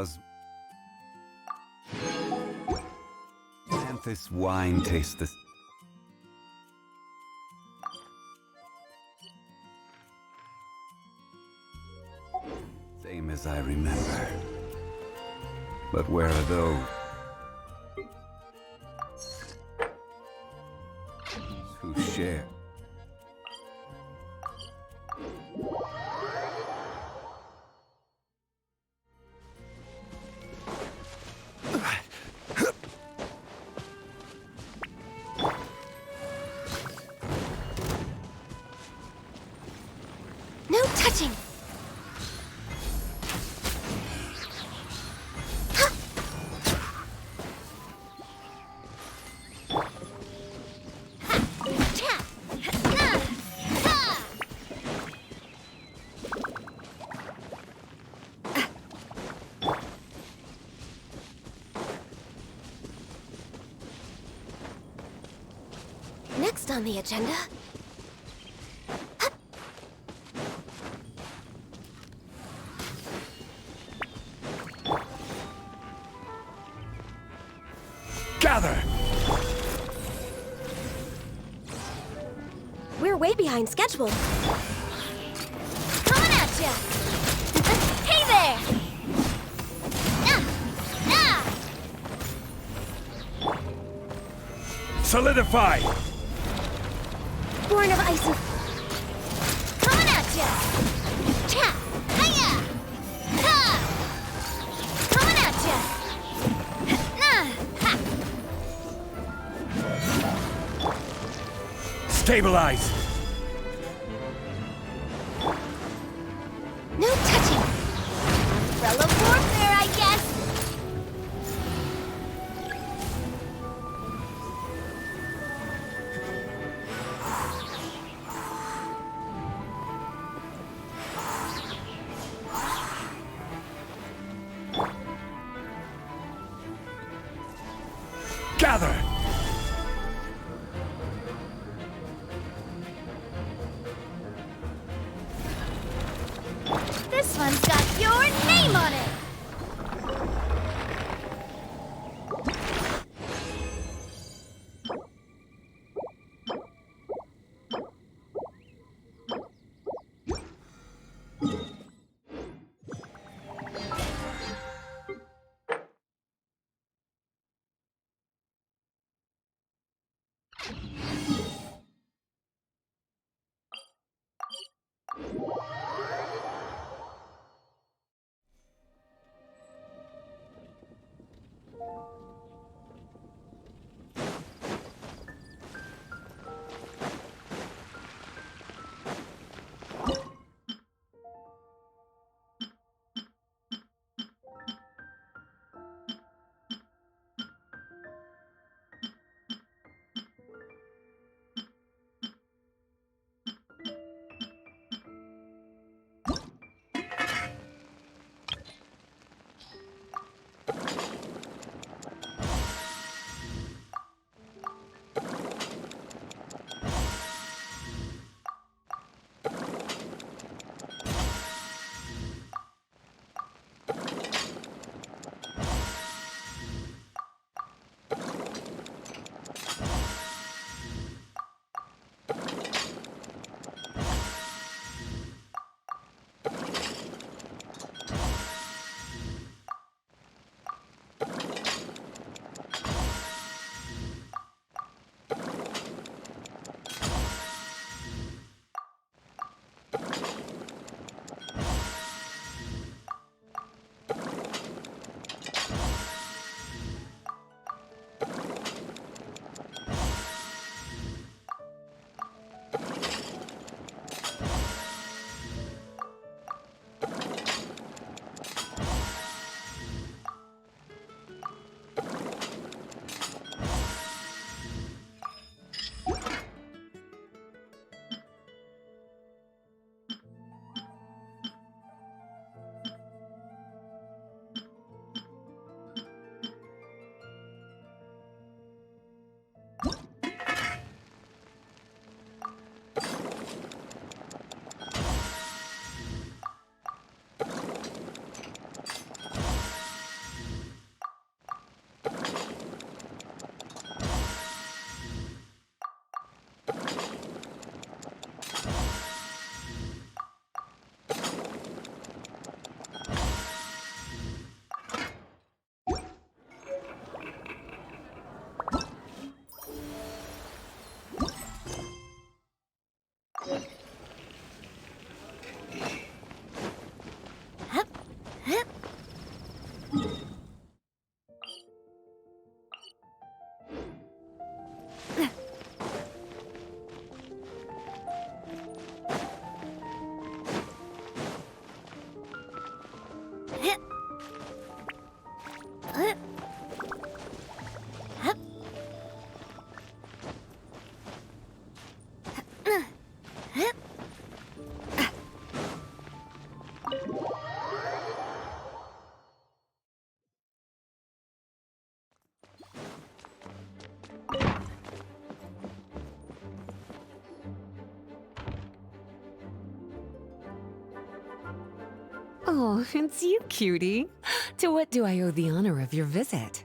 How's... Can't this wine taste the... Same as I remember. But where are those? Who share? No touching! Next on the agenda... Gather! We're way behind schedule. Coming at ya! Hey there! Solidify! Born of ice and... Coming at ya! Cha! Hiya! Ha! Coming at ya! Ha! Stabilize! No touching! Umbrella warfare, I guess! Gather! This one's got your name on it! Oh, it's you, cutie. To what do I owe the honor of your visit?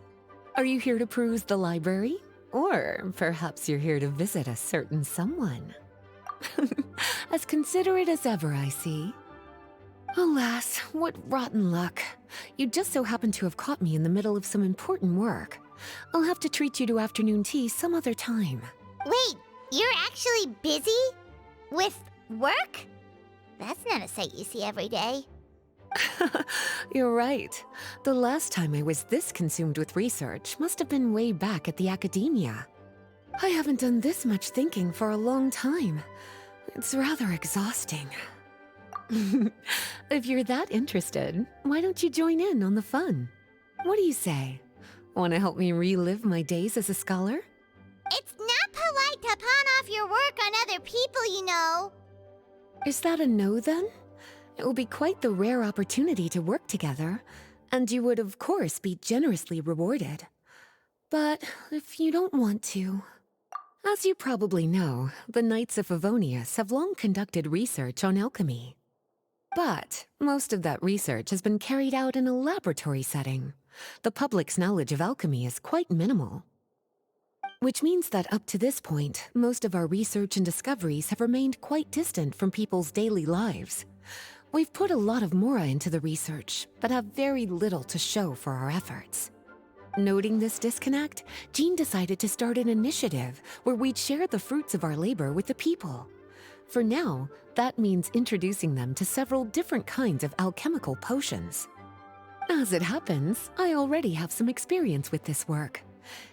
Are you here to peruse the library? Or perhaps you're here to visit a certain someone? As considerate as ever, I see. Alas, what rotten luck. You just so happen to have caught me in the middle of some important work. I'll have to treat you to afternoon tea some other time. Wait, you're actually busy? With work? That's not a sight you see every day. You're right. The last time I was this consumed with research must have been way back at the academia. I haven't done this much thinking for a long time. It's rather exhausting. If you're that interested, why don't you join in on the fun? What do you say? Want to help me relive my days as a scholar? It's not polite to pawn off your work on other people, you know. Is that a no then? It will be quite the rare opportunity to work together, and you would of course be generously rewarded. But if you don't want to... As you probably know, the Knights of Favonius have long conducted research on alchemy. But most of that research has been carried out in a laboratory setting. The public's knowledge of alchemy is quite minimal. Which means that up to this point, most of our research and discoveries have remained quite distant from people's daily lives. We've put a lot of mora into the research, but have very little to show for our efforts. Noting this disconnect, Jean decided to start an initiative where we'd share the fruits of our labor with the people. For now, that means introducing them to several different kinds of alchemical potions. As it happens, I already have some experience with this work.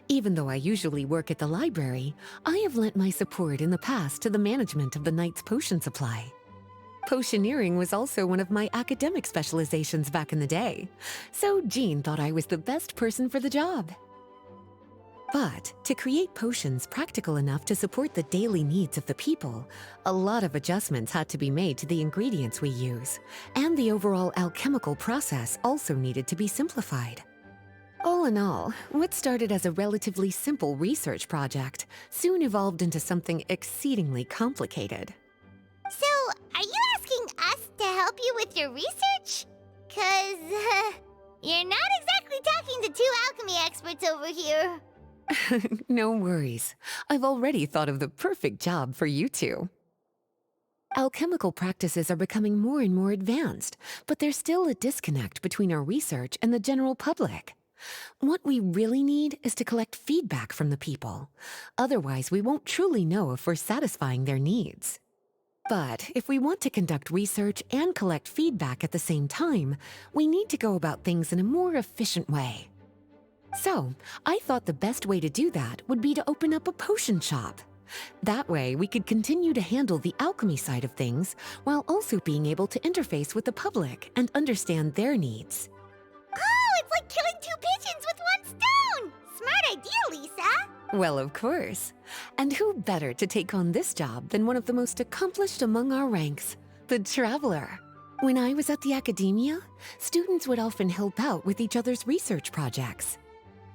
Even though I usually work at the library, I have lent my support in the past to the management of the Knight's potion supply. Potioneering was also one of my academic specializations back in the day, so Jean thought I was the best person for the job. But to create potions practical enough to support the daily needs of the people, a lot of adjustments had to be made to the ingredients we use, and the overall alchemical process also needed to be simplified. All in all, what started as a relatively simple research project soon evolved into something exceedingly complicated. So, are you asking us to help you with your research? 'Cause, you're not exactly talking to two alchemy experts over here. No worries. I've already thought of the perfect job for you two. Alchemical practices are becoming more and more advanced, but there's still a disconnect between our research and the general public. What we really need is to collect feedback from the people. Otherwise, we won't truly know if we're satisfying their needs. But if we want to conduct research and collect feedback at the same time, we need to go about things in a more efficient way. So, I thought the best way to do that would be to open up a potion shop. That way, we could continue to handle the alchemy side of things while also being able to interface with the public and understand their needs. Oh, it's like killing two pigeons with one stone! Smart idea, Lisa! Well, of course. And who better to take on this job than one of the most accomplished among our ranks, the Traveler? When I was at the academia, students would often help out with each other's research projects.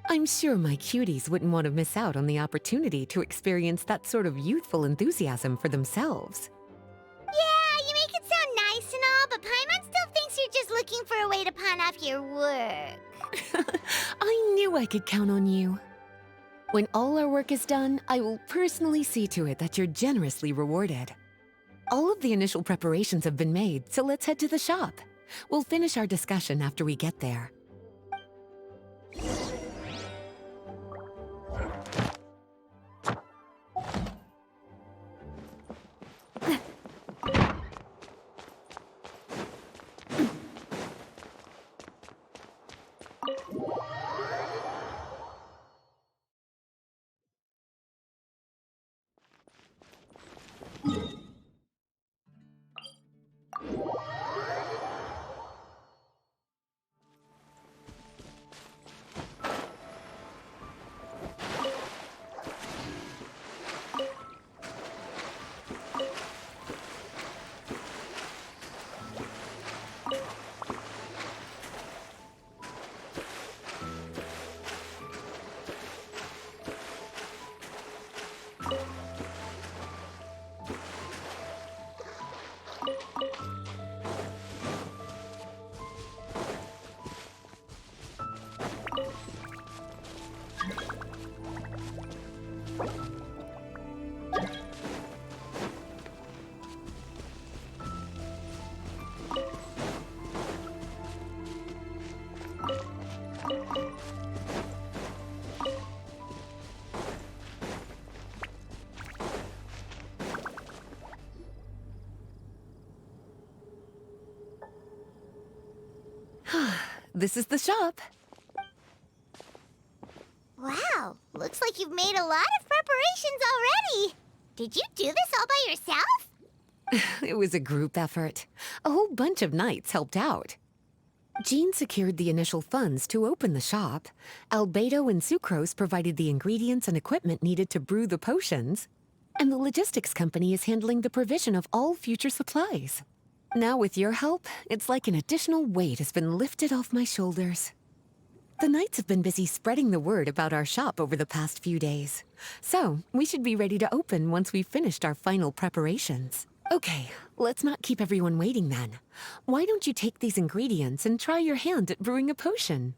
I'm sure my cuties wouldn't want to miss out on the opportunity to experience that sort of youthful enthusiasm for themselves. Yeah, you make it sound nice and all, but Paimon still thinks you're just looking for a way to pawn off your work. I knew I could count on you. When all our work is done, I will personally see to it that you're generously rewarded. All of the initial preparations have been made, so let's head to the shop. We'll finish our discussion after we get there. this is the shop. Wow, looks like you've made a lot of preparations already. Did you do this all by yourself? It was a group effort. A whole bunch of knights helped out. Jean secured the initial funds to open the shop. Albedo and Sucrose provided the ingredients and equipment needed to brew the potions. And the logistics company is handling the provision of all future supplies. Now with your help, it's like an additional weight has been lifted off my shoulders. The knights have been busy spreading the word about our shop over the past few days. So, we should be ready to open once we've finished our final preparations. Okay, let's not keep everyone waiting then. Why don't you take these ingredients and try your hand at brewing a potion?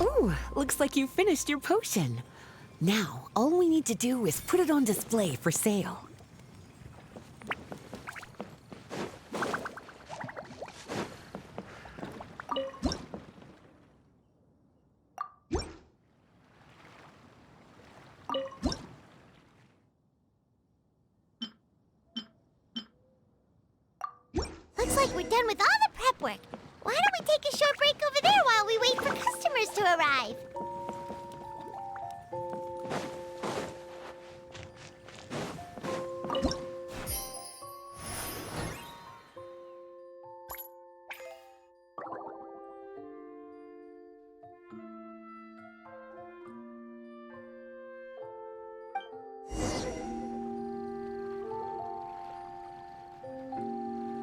Ooh, looks like you finished your potion. Now, all we need to do is put it on display for sale. Looks like we're done with all the prep work. Why don't we take a short break over there while we wait for customers to arrive?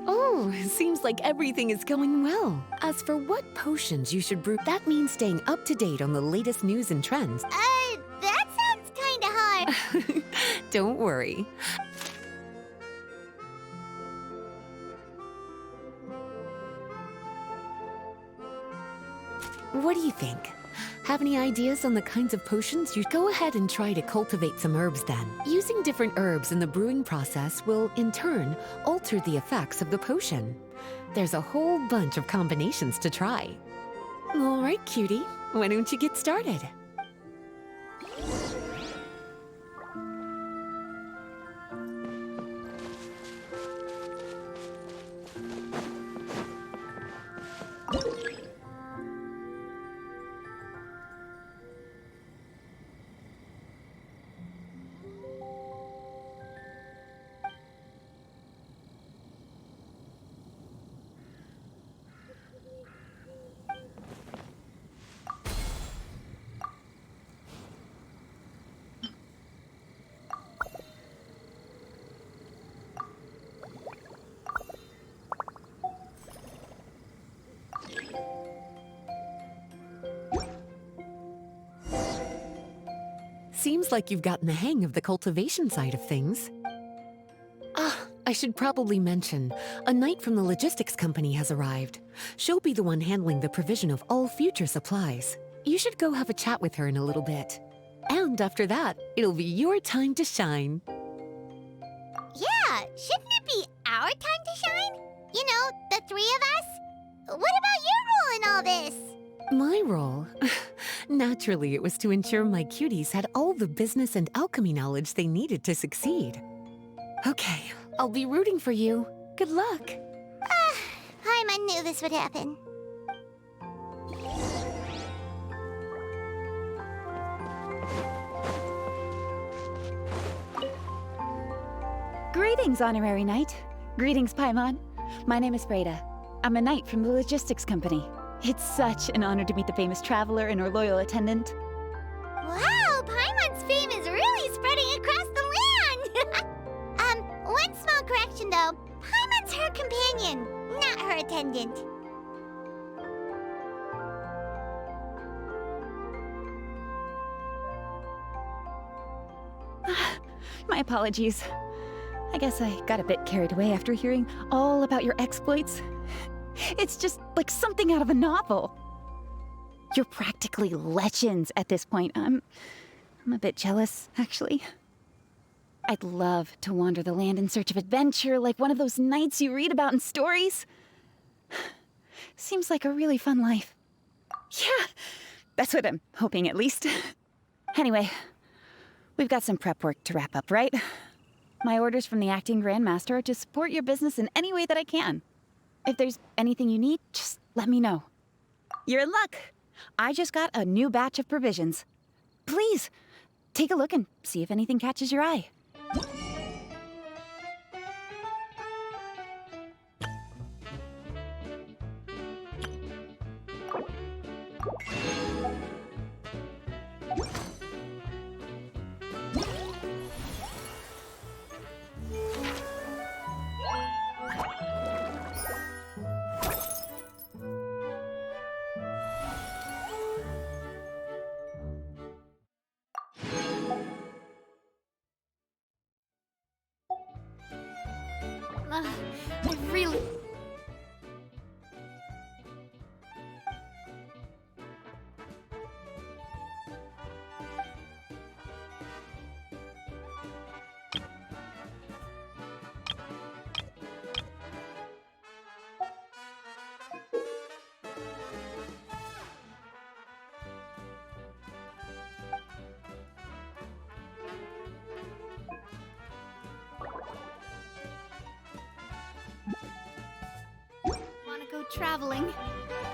Oh, seems like everything is going well. As for what potions you should brew, that means staying up to date on the latest news and trends. That sounds kinda hard. Don't worry. What do you think? Have any ideas on the kinds of potions you go ahead and try to cultivate some herbs then? Using different herbs in the brewing process will, in turn, alter the effects of the potion. There's a whole bunch of combinations to try. All right, cutie, why don't you get started? Seems like you've gotten the hang of the cultivation side of things. Ah, I should probably mention, a knight from the logistics company has arrived. She'll be the one handling the provision of all future supplies. You should go have a chat with her in a little bit. And after that, it'll be your time to shine. Yeah, shouldn't it be our time to shine? You know, the three of us? What about your role in all this? My role? Naturally, it was to ensure my cuties had all the business and alchemy knowledge they needed to succeed. Okay, I'll be rooting for you. Good luck. Paimon knew this would happen. Greetings, Honorary Knight. Greetings, Paimon. My name is Freda. I'm a knight from the logistics company. It's such an honor to meet the famous traveler and her loyal attendant. Wow, Paimon's fame is really spreading across the land! One small correction though. Paimon's her companion, not her attendant. My apologies. I guess I got a bit carried away after hearing all about your exploits. It's just like something out of a novel. You're practically legends at this point. I'm a bit jealous, actually. I'd love to wander the land in search of adventure like one of those knights you read about in stories. Seems like a really fun life. Yeah, that's what I'm hoping at least. Anyway, we've got some prep work to wrap up, right? My orders from the acting grandmaster are to support your business in any way that I can. If there's anything you need, just let me know. You're in luck. I just got a new batch of provisions. Please, take a look and see if anything catches your eye. I really... Want to go traveling?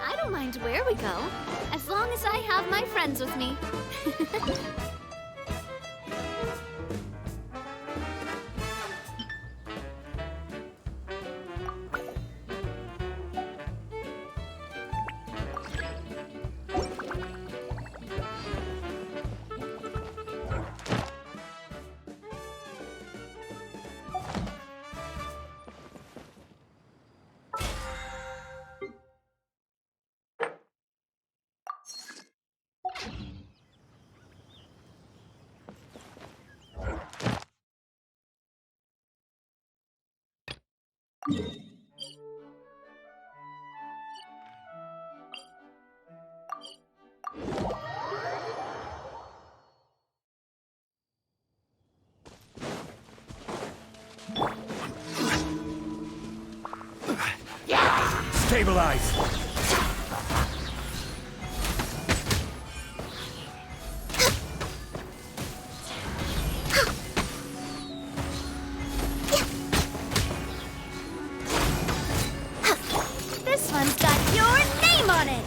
I don't mind where we go, as long as I have my friends with me. Stabilize! This one's got your name on it!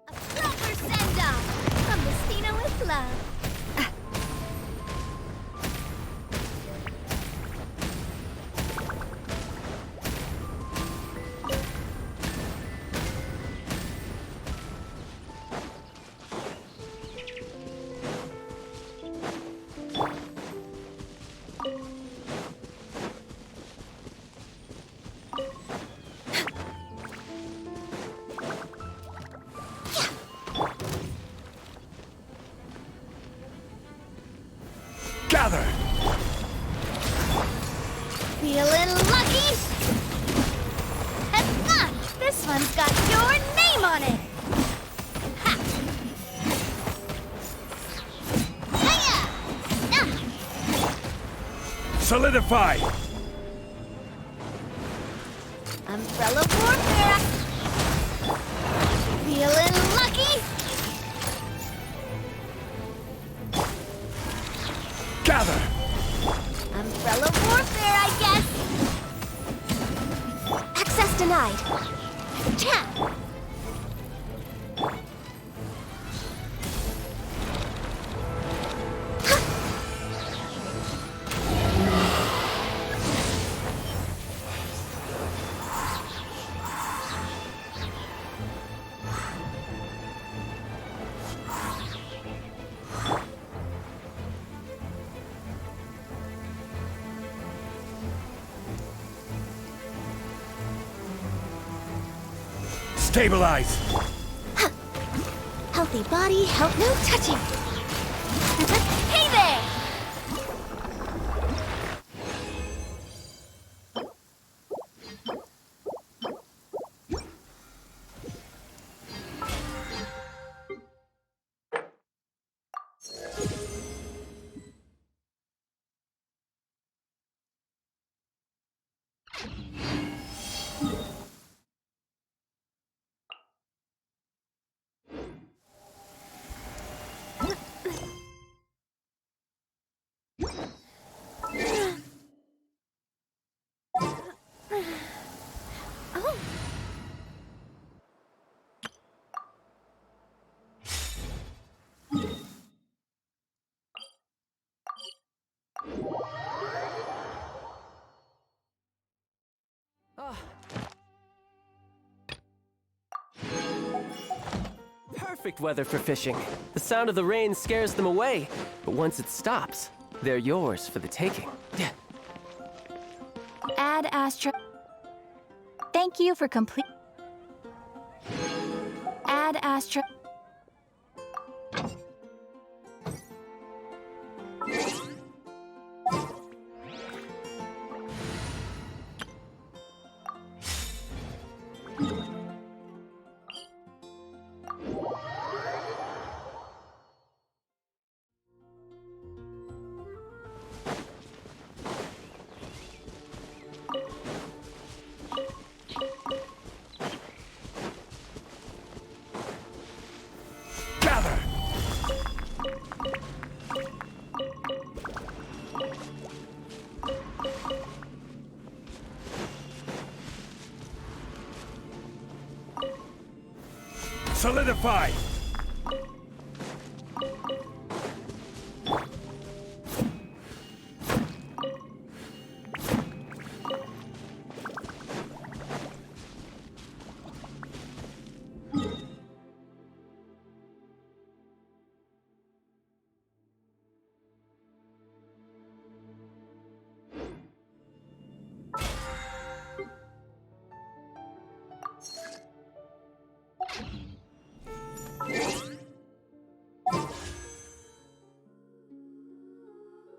A proper send-off from Destina with love. Gather! Feeling lucky? Have fun! This one's got your name on it! Ha! Hiya! Solidify! Umbrella warfare! Feeling lucky? Gather! Umbrella warfare, I guess! Access denied! Cha! Stabilize! Healthy body, no touching! Hey there! Oh. Perfect weather for fishing. The sound of the rain scares them away, but once it stops, they're yours for the taking. Add Astra. Thank you for complete. Add Astra. Gather! Solidify!